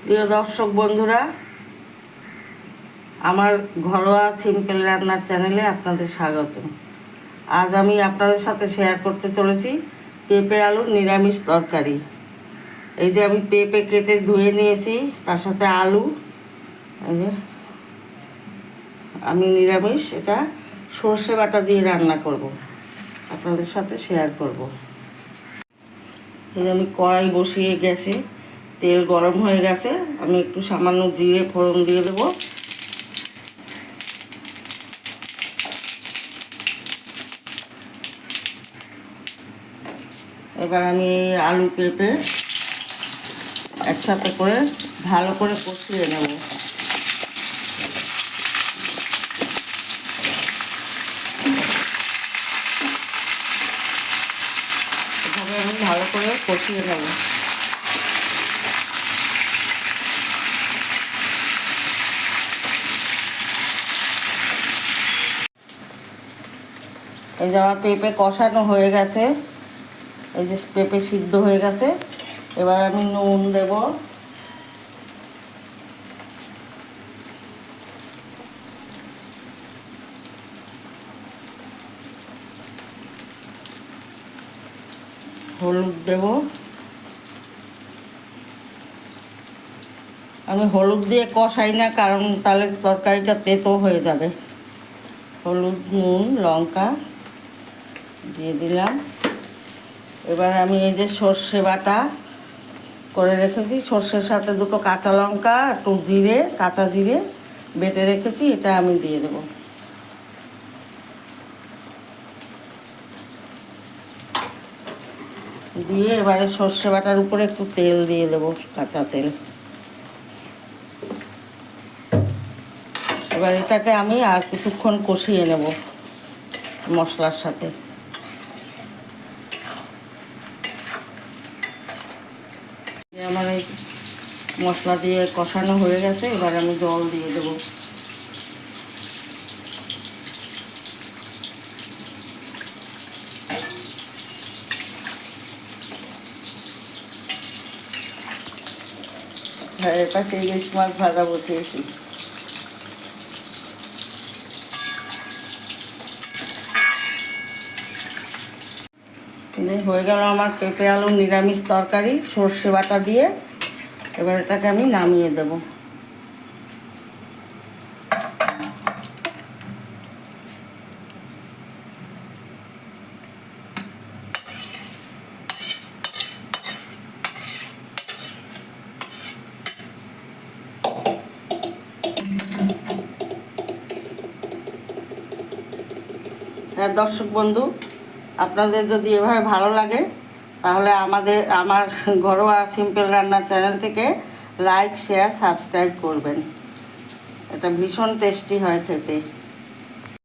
প্রিয় দর্শক বন্ধুরা, আমার ঘরোয়া সিম্পল রান্নার চ্যানেলে আপনাদের স্বাগত। আজ আমি আপনাদের সাথে শেয়ার করতে চলেছি পেঁপে আলুর নিরামিষ তরকারি। এই যে আমি পেঁপে কেটে ধুয়ে নিয়েছি, তার সাথে আলু। এই যে আমি নিরামিষ এটা সর্ষে বাটা দিয়ে রান্না করব, আপনাদের সাথে শেয়ার করব। এই যে আমি কড়াই বসিয়ে গ্যাসে, তেল গরম হয়ে গেছে। আমি একটু সামান্য জিরে ফোড়ন দিয়ে দেবো। এবার আমি এই আলু পেঁপে একসাথে করে ভালো করে কষিয়ে নেব। এভাবে আমি ভালো করে কষিয়ে নেব। এই যে আমার পেঁপে কষানো হয়ে গেছে, এই যে পেঁপে সিদ্ধ হয়ে গেছে। এবার আমি নুন দেব, হলুদ দেব। আমি হলুদ দিয়ে কষাই না, কারণ তাহলে তরকারিটা তেতো হয়ে যাবে। হলুদ, নুন, লঙ্কা দিয়ে দিলাম। এবার আমি এই যে সর্ষে বাটা করে রেখেছি, সর্ষের সাথে দুটো কাঁচা লঙ্কা, একটু জিরে, কাঁচা জিরে বেটে রেখেছি, এটা আমি দিয়ে দেব। দিয়ে এবারে সর্ষে বাটার উপরে একটু তেল দিয়ে দেব, কাঁচা তেল। এবার এটাকে আমি আর কিছুক্ষণ কষিয়ে নেব মশলার সাথে। আমার এই মশলা দিয়ে কষানো হয়ে গেছে, এবার আমি জল দিয়ে দেব। হ্যাঁ, এটা সেই ইলিশ মাছ ভাজা বসিয়েছি। হয়ে গেল আমার পেঁপে আলু নিরামিষ তরকারি সর্ষে বাটা দিয়ে। এবার এটাকে আমি নামিয়ে দেব। হ্যাঁ দর্শক বন্ধু, আপনাদের যদি এভাবে ভালো লাগে তাহলে আমার ঘরোয়া সিম্পল রান্নার চ্যানেল থেকে লাইক, শেয়ার, সাবস্ক্রাইব করবেন। এটা ভীষণ টেস্টি হয় খেতে।